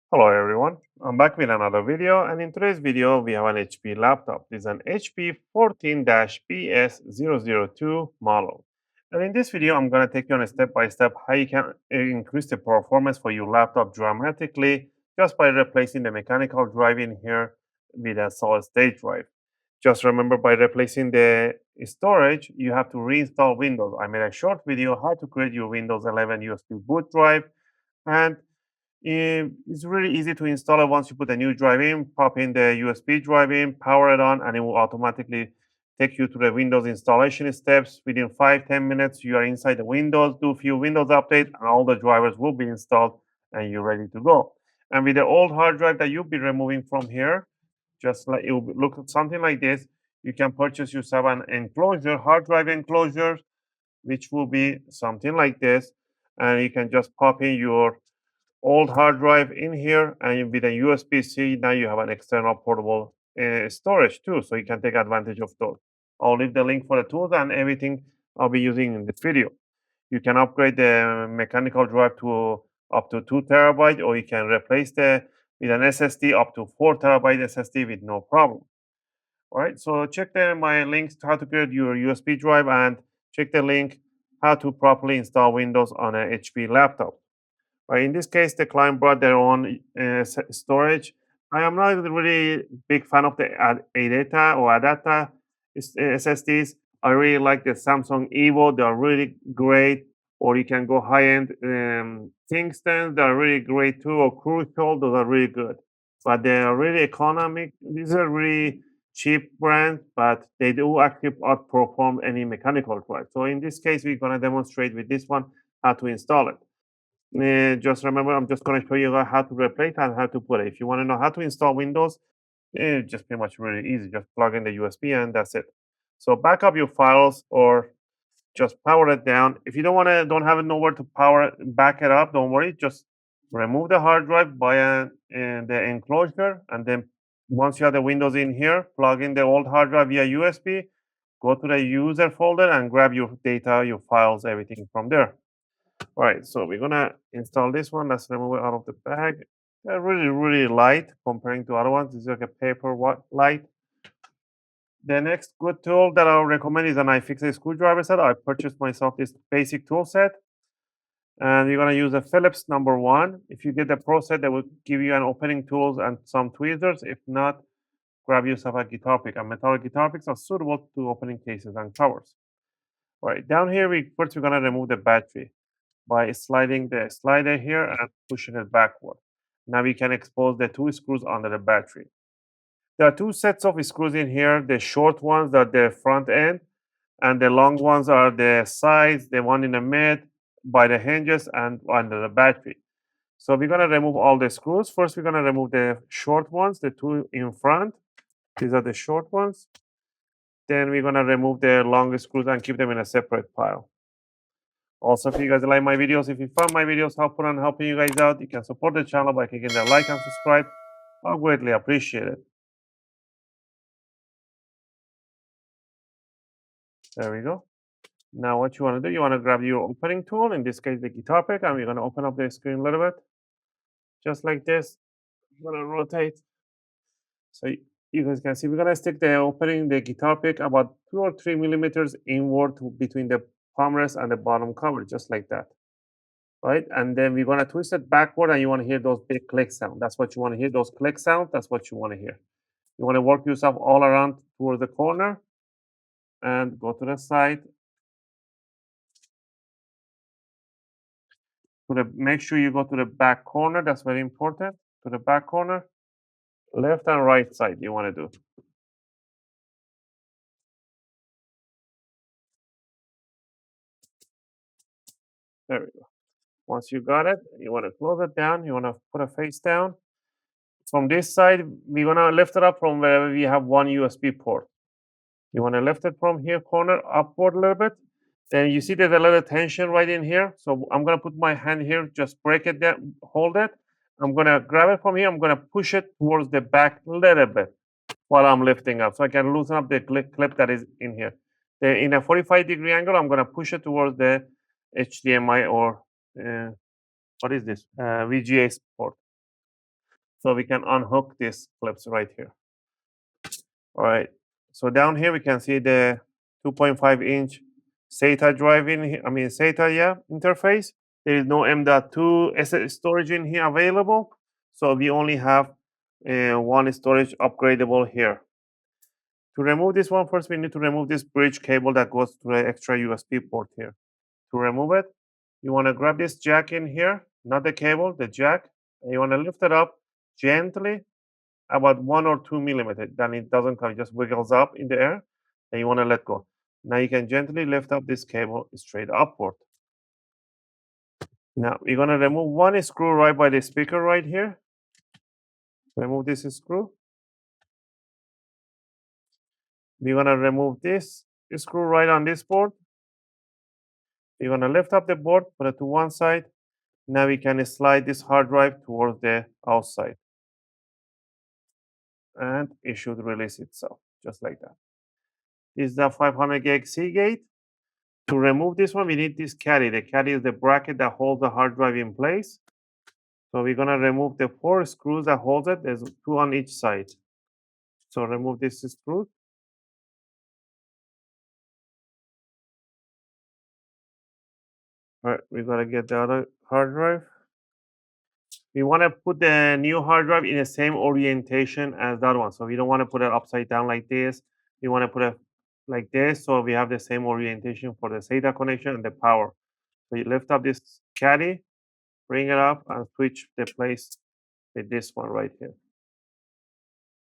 Hello everyone, I'm back with another video, and in today's video we have an HP laptop. This is an HP 14-PS002 model. And in this video I'm going to take you on a step-by-step how you can increase the performance for your laptop dramatically just by replacing the mechanical drive in here with a solid-state drive. Just remember, by replacing the storage, you have to reinstall Windows. I made a short video how to create your Windows 11 USB boot drive, and it's really easy to install it. Once you put a new drive in, pop in the USB drive in, power it on, and it will automatically take you to the Windows installation steps. Within 5-10 minutes, you are inside the Windows, do a few Windows updates, and all the drivers will be installed, and you're ready to go. And with the old hard drive that you'll be removing from here, just like it will look something like this, you can purchase yourself an enclosure, hard drive enclosure, which will be something like this. And you can just pop in your old hard drive in here, and with a USB-C, now you have an external portable storage too, so you can take advantage of those. I'll leave the link for the tools and everything I'll be using in this video. You can upgrade the mechanical drive to up to 2 terabyte, or you can replace with an SSD up to 4 terabyte SSD with no problem. All right, so check my links to how to create your USB drive, and check the link how to properly install Windows on an HP laptop. In this case, the client brought their own storage. I am not really big fan of the ADATA or ADATA SSDs. I really like the Samsung Evo. They are really great. Or you can go high-end Kingston. They are really great too. Or Crucial. Those are really good. But they are really economic. These are really cheap brands, but they do actually outperform any mechanical drive. So in this case, we're going to demonstrate with this one how to install it. Just remember, I'm just going to show you how to replace and how to put it. If you want to know how to install Windows, it's just pretty much really easy. Just plug in the USB and that's it. So back up your files or just power it down. If you don't have nowhere to back it up, don't worry. Just remove the hard drive via the enclosure, and then once you have the Windows in here, plug in the old hard drive via USB, go to the user folder and grab your data, your files, everything from there. All right, so we're gonna install this one. Let's remove it out of the bag. They're really, really light comparing to other ones. This is like a paper light. The next good tool that I'll recommend is an iFixit screwdriver set. I purchased myself this basic tool set, and you're gonna use a Phillips #1. If you get the Pro set, they will give you an opening tools and some tweezers. If not, grab yourself a guitar pick. And metallic guitar picks are suitable to opening cases and covers. All right, down here, we're gonna remove the battery by sliding the slider here and pushing it backward. Now we can expose the 2 screws under the battery. There are 2 sets of screws in here. The short ones are the front end, and the long ones are the sides, the one in the mid by the hinges and under the battery. So we're going to remove all the screws. First, we're going to remove the short ones, the 2 in front. These are the short ones. Then we're going to remove the long screws and keep them in a separate pile. Also, if you guys like my videos, if you found my videos helpful and helping you guys out, you can support the channel by clicking the like and subscribe. I'll greatly appreciate it. There we go. Now what you want to do, you want to grab your opening tool, in this case the guitar pick, and we're going to open up the screen a little bit. Just like this. I'm going to rotate. So you guys can see we're going to stick the guitar pick about 2 or 3 millimeters inward between the palm rest and the bottom cover, just like that. Right? And then we're going to twist it backward, and you want to hear those big click sounds. That's what you want to hear, those click sounds. That's what you want to hear. You want to work yourself all around towards the corner and go to the side. Make sure you go to the back corner. That's very important. To the back corner. Left and right side you want to do. There we go. Once you got it, you want to close it down. You want to put a face down. From this side, we're going to lift it up from wherever we have one USB port. You want to lift it from here, corner, upward a little bit. Then you see there's a little tension right in here. So I'm going to put my hand here, just break it down, hold it. I'm going to grab it from here. I'm going to push it towards the back a little bit while I'm lifting up. So I can loosen up the clip that is in here. Then in a 45-degree angle, I'm going to push it towards the HDMI or uh, what is this? VGA port. So we can unhook these clips right here. All right. So down here we can see the 2.5-inch SATA drive in here. I mean SATA, yeah, interface. There is no M.2 SS storage in here available. So we only have one storage upgradable here. To remove this one, first we need to remove this bridge cable that goes to the extra USB port here. To remove it, you want to grab this jack in here, not the cable, the jack, and you want to lift it up gently, about 1 or 2 millimeters. Then it doesn't come, it just wiggles up in the air, and you want to let go. Now you can gently lift up this cable straight upward. Now you're going to remove one screw right by the speaker right here. Remove this screw. We're going to remove this screw right on this board. You're going to lift up the board, put it to one side. Now we can slide this hard drive towards the outside. And it should release itself, just like that. This is the 500 gig Seagate. To remove this one, we need this caddy. The caddy is the bracket that holds the hard drive in place. So we're going to remove the 4 screws that hold it. There's 2 on each side. So remove this screw. All right, we're going to get the other hard drive. We want to put the new hard drive in the same orientation as that one. So we don't want to put it upside down like this. We want to put it like this so we have the same orientation for the SATA connection and the power. So you lift up this caddy, bring it up, and switch the place with this one right here.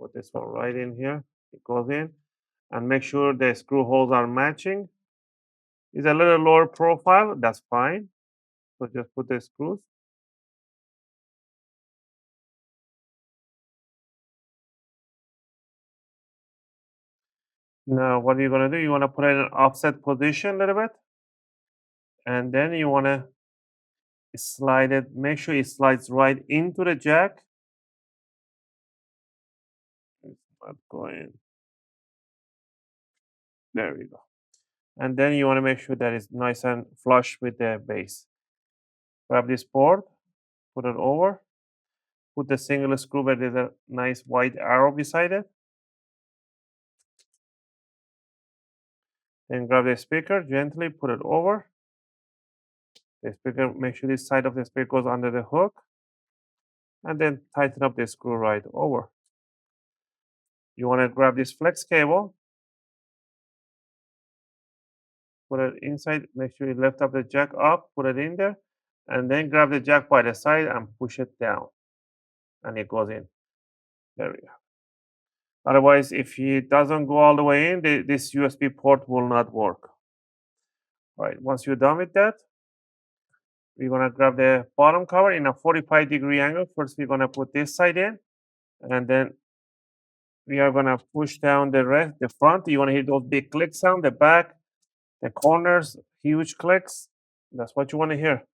Put this one right in here. It goes in. And make sure the screw holes are matching. It's a little lower profile. That's fine. So just put the screws. Now, what you're going to do, you want to put it in an offset position a little bit. And then you want to slide it. Make sure it slides right into the jack. It's not going. There we go. And then you want to make sure that it's nice and flush with the base. Grab this board, put it over, put the single screw where there's a nice white arrow beside it. Then grab the speaker, gently put it over. The speaker, make sure this side of the speaker goes under the hook. And then tighten up the screw right over. You want to grab this flex cable, put it inside, make sure you lift up the jack up, put it in there, and then grab the jack by the side and push it down. And it goes in. There we go. Otherwise, if it doesn't go all the way in, this USB port will not work. All right, once you're done with that, we're going to grab the bottom cover in a 45-degree angle. First, we're going to put this side in, and then we are going to push down the front. You want to hear those big click sound, the back, the corners, huge clicks. That's what you want to hear.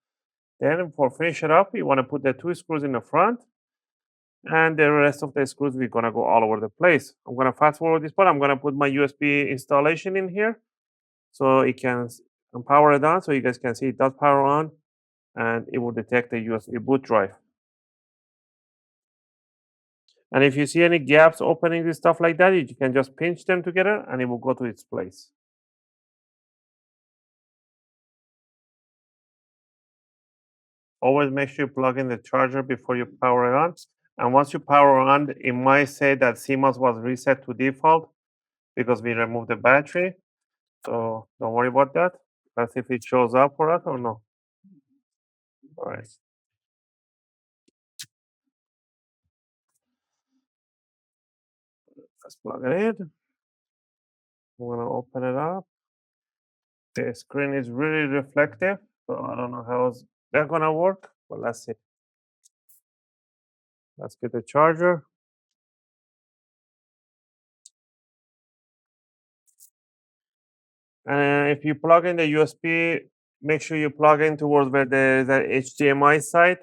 Then for finish it up, you want to put the 2 screws in the front, and the rest of the screws, we're going to go all over the place. I'm going to fast forward this part. I'm going to put my USB installation in here so it can power it on, so you guys can see it does power on, and it will detect the USB boot drive. And if you see any gaps, openings and stuff like that, you can just pinch them together and it will go to its place. Always make sure you plug in the charger before you power it on. And once you power on, it might say that CMOS was reset to default because we removed the battery. So don't worry about that. Let's see if it shows up for us or no. All right. Let's plug it in. I'm going to open it up. The screen is really reflective, so I don't know how that's going to work, but let's see. Let's get the charger. And if you plug in the USB, make sure you plug in towards where there is an HDMI side.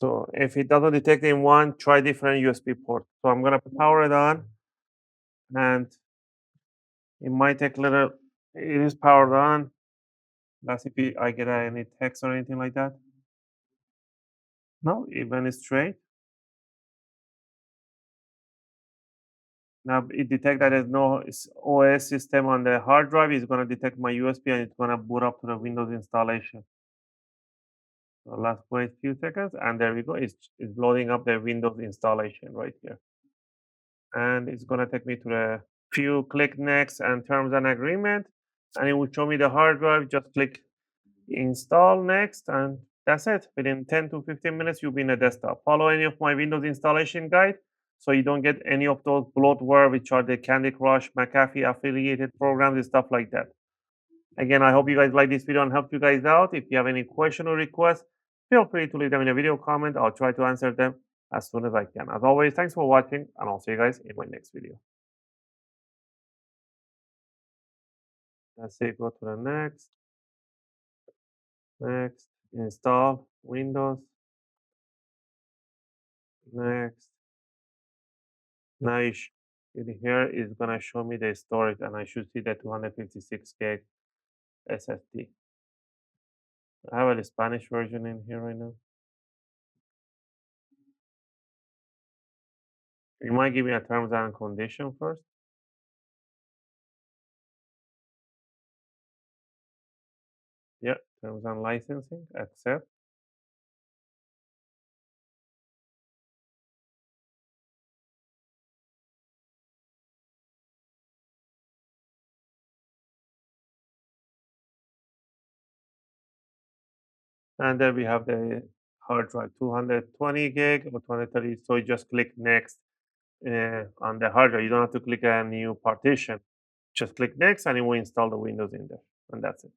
So if it doesn't detect in one, try different USB port. So I'm going to power it on and It might take a little. It is powered on. Let's see if I get any text or anything like that. No, even straight. Now it detect that there's no OS system on the hard drive. It's gonna detect my USB and it's gonna boot up to the Windows installation. So let's wait a few seconds, and there we go. It's loading up the Windows installation right here, and it's gonna take me to the few click next and terms and agreement, and it will show me the hard drive. Just click install next, and that's it. Within 10 to 15 minutes, you'll be in the desktop. Follow any of my Windows installation guide so you don't get any of those bloatware, which are the Candy Crush, McAfee affiliated programs and stuff like that. Again, I hope you guys like this video and helped you guys out. If you have any question or request, feel free to leave them in a video comment. I'll try to answer them as soon as I can. As always, thanks for watching, and I'll see you guys in my next video. Let's see, go to the next, install Windows, next. Now in here is gonna show me the storage, and I should see the 256 gig SSD. I have a Spanish version in here right now. You might give me a terms and condition first. Yeah, terms and licensing, accept. And then we have the hard drive, 220 gig or 230. So you just click next on the hard drive. You don't have to click a new partition. Just click next and it will install the Windows in there. And that's it.